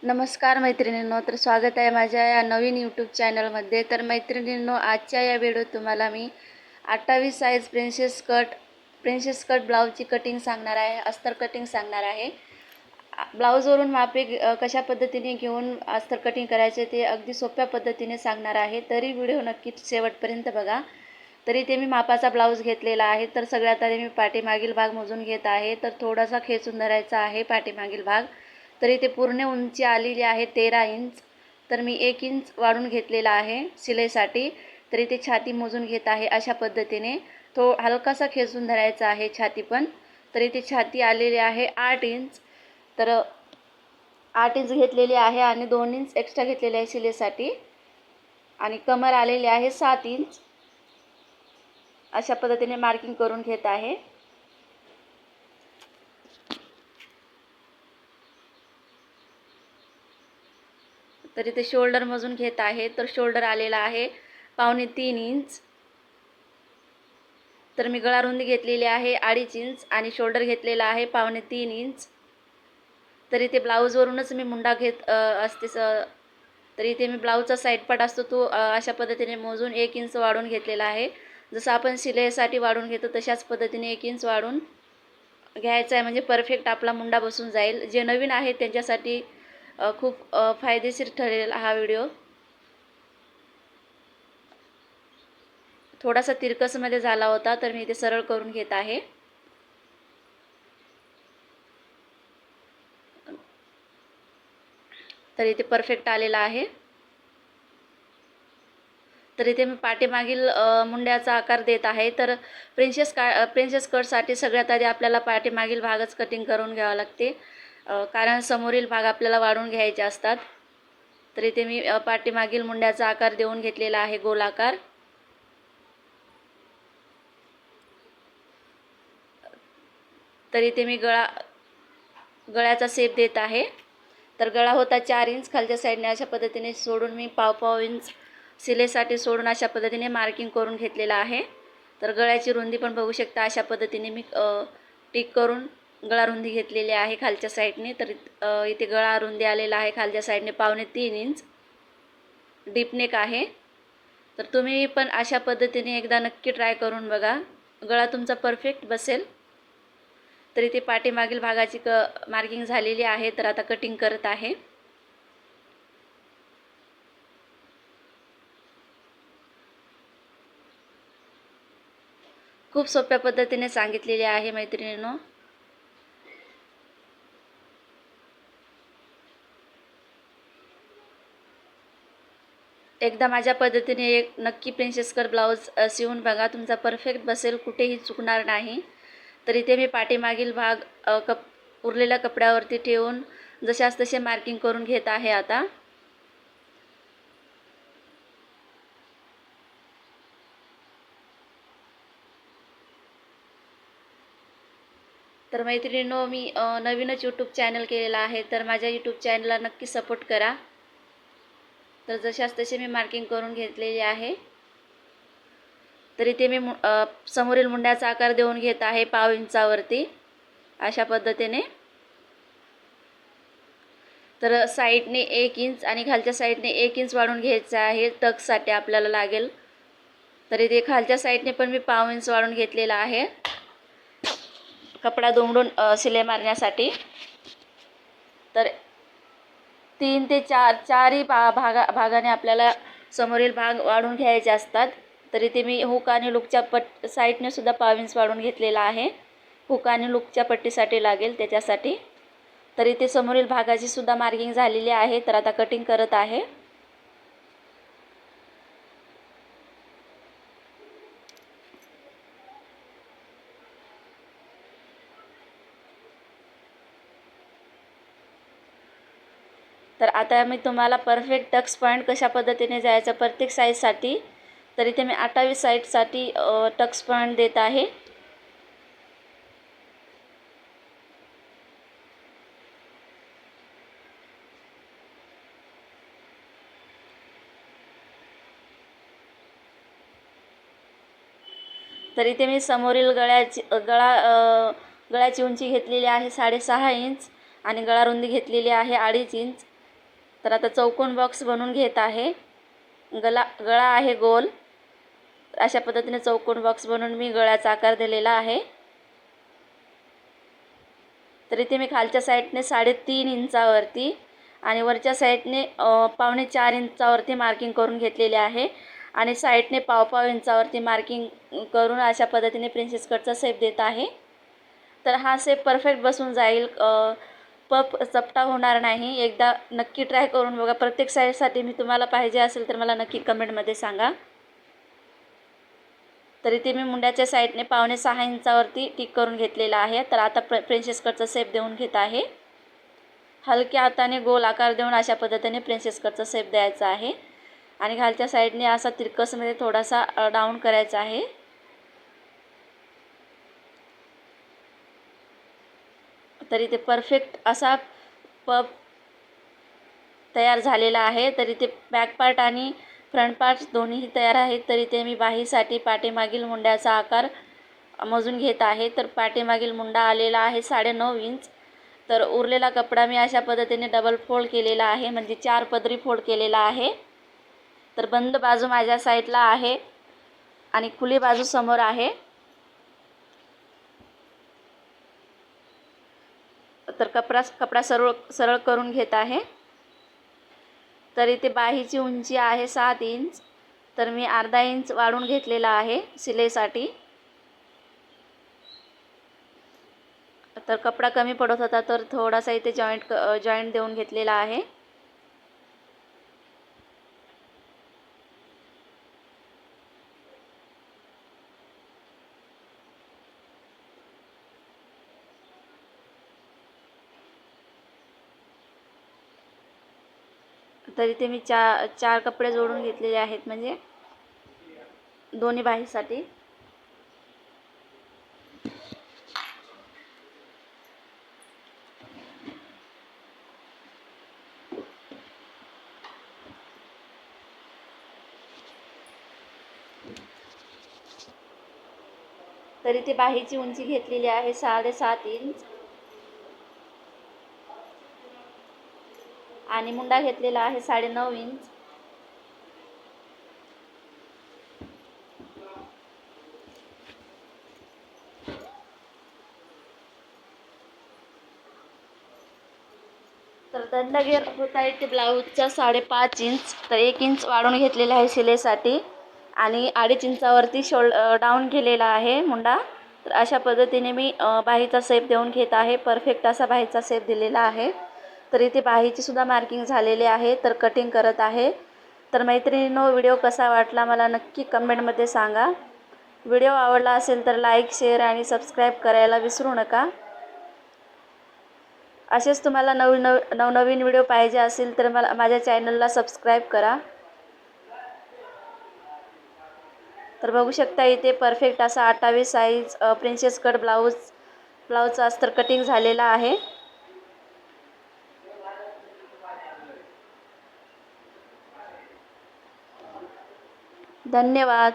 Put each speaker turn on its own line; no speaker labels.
नमस्कार मैत्रिणींनो, तर स्वागत आहे माझ्या या नवीन यूट्यूब चॅनलमध्ये। तर मैत्रिणींनो, आजच्या या व्हिडिओत तुम्हाला मी 28 साईज प्रिन्सेस कट ब्लाऊजची कटिंग सांगणार आहे, अस्तर कटिंग सांगणार आहे। ब्लाऊजवरून मापे कशा पद्धतीने घेऊन अस्तर कटिंग करायचे ते अगदी सोप्या पद्धतीने सांगणार आहे। तरी व्हिडिओ नक्कीच शेवटपर्यंत बघा। तरी ते मी मापाचा ब्लाऊज घेतलेला आहे। तर सगळ्यात आधी मी पाठीमागील भाग मोजून घेत आहे। तर थोडासा खेचून धरायचा आहे पाठीमागील भाग। तरी ते पूर्ण उंची आलेली आहे 13 इंच। तर मी 1 इंच वाढून घेतलेला आहे शिलाईसाठी। तरी ते छाती मोजून घेत आहे अशा पद्धतीने। तो हलकासा खेचून धरायचा आहे छाती पण। तरी ते छाती आलेली आहे 8 इंच। तर 8 इंच घेतलेली आहे आणि 2 इंच एक्स्ट्रा घेतलेले आहे शिलाईसाठी। आणि कमर आलेली आहे 7 इंच। अशा पद्धतीने मार्किंग करून घेत आहे। तरी ते शोल्डर मोजून घेत आहे। तर शोल्डर आलेला आहे 2.25 इंच। तर मी गळा रुंदी घेतलेली आहे 2.5 इंच आणि शोल्डर घेतलेला आहे 2.25 इंच। तरी ते ब्लाऊजवरूनच मी मुंडा घेत असते। तरी ते मी ब्लाऊजचा साईड पार्ट असतो तो अशा पद्धतीने मोजून 1 इंच वाढवून घेतलेला आहे। जसं आपण शिलाईसाठी वाढवून घेतो तशाच पद्धतीने 1 इंच वाढवून घ्यायचा आहे, म्हणजे परफेक्ट आपला मुंडा बसून जाईल। जे नवीन आहे त्यांच्यासाठी खूप फायदेशीर ठरेल हा व्हिडिओ। थोडासा तिरकसमध्ये झाला होता तर मी ते सरळ करून घेत आहे। तरी ते परफेक्ट आलेला आहे। तरी ते मी पाठीमागील मुंड्याचा आकार देत आहे। तर प्रिन्सेस कटसाठी सगळ्यात आधी आपल्याला पाठीमागील भागच कटिंग करून घ्यावा लागते, कारण समोरील भाग आपल्याला वाढवून घ्यायचे असतात। तरी ते मी पाठीमागील मुंड्याचा आकार देऊन घेतलेला आहे गोलाकार। तरी ते मी गळ्याचा शेप देत आहे। तर गळा होता 4 इंच, खालच्या साईडने अशा पद्धतीने सोडून मी पाव इंच शिलाईसाठी सोडून अशा पद्धतीने मार्किंग करून घेतलेला आहे। तर गळ्याची रुंदी पण बघू शकता, अशा पद्धतीने मी टिक करून गळा रुंदी घेतलेली आहे खालच्या साईडने। तर इथे गळा रुंदी आलेला आहे खालच्या साईडने 2.25 इंच, डीप नेक आहे। तर तुम्ही पण अशा पद्धतीने एकदा नक्की ट्राय करून बघा, गळा तुमचा परफेक्ट बसेल। तरी ते पाठीमागील भागाची मार्किंग झालेली आहे। तर आता कटिंग करत आहे। खूप सोप्या पद्धतीने सांगितलेले आहे मैत्रिणींनो। एकदा माझ्या पद्धतीने एक नक्की प्रिन्सेस कट ब्लाऊज शिवून बघा, तुमचा परफेक्ट बसेल, कुठेही चुकणार नाही। तर इथे मी पाठीमागील भाग उरलेल्या कपड्यावरती ठेवून जशास तसे मार्किंग करून घेत आहे आता। तर मैत्रिणींनो, मी नवीनच यूट्यूब चॅनल केलेला आहे, तर माझ्या यूट्यूब चॅनलला नक्की सपोर्ट करा। तर जशास तसे मी मार्किंग करून घेतलेली आहे। तरी ते मी समोरील मुंड्याचा आकार देऊन घेत आहे पाव इंचावरती अशा पद्धतीने। तर साईडने 1 इंच आणि खालच्या साईडने 1 इंच वाढवून घ्यायचं आहे, टक्ससाठी आपल्याला लागेल। तरी ते खालच्या साईडने पण मी पाव इंच वाढवून घेतलेला आहे कपडा दुमडून शिलाई मारण्यासाठी। तर 3 ते 4 भागाने आपल्याला समोरील भाग वाढवून घ्यायचे असतात। तरी ते मी हुक आणि लूकच्या साईडने सुद्धा पाव इंच वाढवून घेतलेला आहे, हुक आणि लूकच्या पट्टीसाठी लागेल त्याच्यासाठी। तरी ते समोरील भागाची सुद्धा मार्किंग झालेली आहे। तर आता कटिंग करत आहे। तर आता मी तुम्हाला परफेक्ट टक्स पॉईंट कशा पद्धतीने जायचं प्रत्येक साईजसाठी, तर इथे मी 28 साईजसाठी टक्स पॉईंट देत आहे। तर इथे मी समोरील गळ्याची उंची घेतलेली आहे 6.5 इंच आणि गळा रुंदी घेतलेली आहे 2.5 इंच। तर आता चौकोन बॉक्स बनवून घेत आहे. गळा आहे गोल. अशा पद्धतीने चौकोन बॉक्स बनवून मी गळ्याचा आकार दिलेला आहे. तर इथे मी खालच्या साईडने 3.5 इंचावरती आणि वरच्या साईडने 3.25 इंचावरती मार्किंग करून घेतलेले आहे आणि साईडने 1.5 इंचावरती मार्किंग करून अशा पद्धतीने प्रिन्सेस कटचा शेप देत आहे. तर हा शेप परफेक्ट बसून जाईल. पफ चपटा होणार नाही. एकदा नक्की ट्राय करून बघा. प्रत्येक साईडसाठी मी तुम्हाला पाहिजे असेल तर मला नक्की कमेंटमध्ये सांगा. तर इथे मी मुंड्याच्या साईडने 5.25 इंचावरती टिक करून घेतलेला आहे. तर आता प्रिन्सेस कटचा शेप देऊन घेत आहे. हलक्या हाताने गोल आकार देऊन अशा पद्धतीने प्रिन्सेस कटचा शेप द्यायचा आहे आणि खालच्या साईडने असा तिरकसमध्ये थोडासा डाऊन करायचा आहे. तरी ते परफेक्ट असा पफ तयार झालेला आहे. तरी ते बॅक पार्ट आणि फ्रंट पार्ट दोन्हीही तयार आहेत. तरी ते मी बाहीसाठी पाठीमागील मुंड्याचा आकार मोजून घेत आहे. तर पाठीमागील मुंडा आलेला आहे 9.5 इंच. तर उरलेला कपडा मी अशा पद्धतीने डबल फोल्ड केलेला आहे, म्हणजे 4 पदरी फोल्ड केलेला आहे. तर बंद बाजू माझ्या साईडला आहे आणि खुली बाजू समोर आहे. तर कपडा सरळ करून घेत आहे. तर इथे बाहीची उंची आहे 7 इंच. तर मी अर्धा इंच वाढवून घेतलेला आहे शिलाईसाठी. तर कपडा कमी पडत होता तर थोडासा इथे जॉईंट देऊन घेतलेला आहे. तर इथे मी चार कपडे जोडून घेतलेले आहेत, म्हणजे दोन्ही बाहीसाठी. तर इथे बाहीची उंची घेतलेली आहे 7.5 इंच आणि मुंडा घेतलेला आहे 9.5 इंच. तर दंडगेर होत आहे ते ब्लाऊजचा 5.5 इंच. तर 1 इंच वाढवून घेतलेला आहे शिलाईसाठी आणि 2.5 इंचावरती डाऊन केलेला आहे मुंडा. तर अशा पद्धतीने मी बाहीचा शेप देऊन घेत आहे. परफेक्ट असा बाहीचा शेप दिलेला आहे. तर इथे बाहीची सुद्धा मार्किंग झालेली आहे. तर कटिंग करत आहे. तर मैत्रिणींनो, व्हिडिओ कसा वाटला मला नक्की कमेंटमध्ये सांगा. व्हिडिओ आवडला असेल तर लाईक, शेअर आणि सबस्क्राईब करायला विसरू नका. असेच तुम्हाला नवनवीन व्हिडिओ पाहिजे असेल तर माझ्या चॅनलला सबस्क्राईब करा. तर बघू शकता इथे परफेक्ट असा 28 साईज प्रिन्सेस कट ब्लाऊजचा अस्तर कटिंग झालेला आहे. धन्यवाद.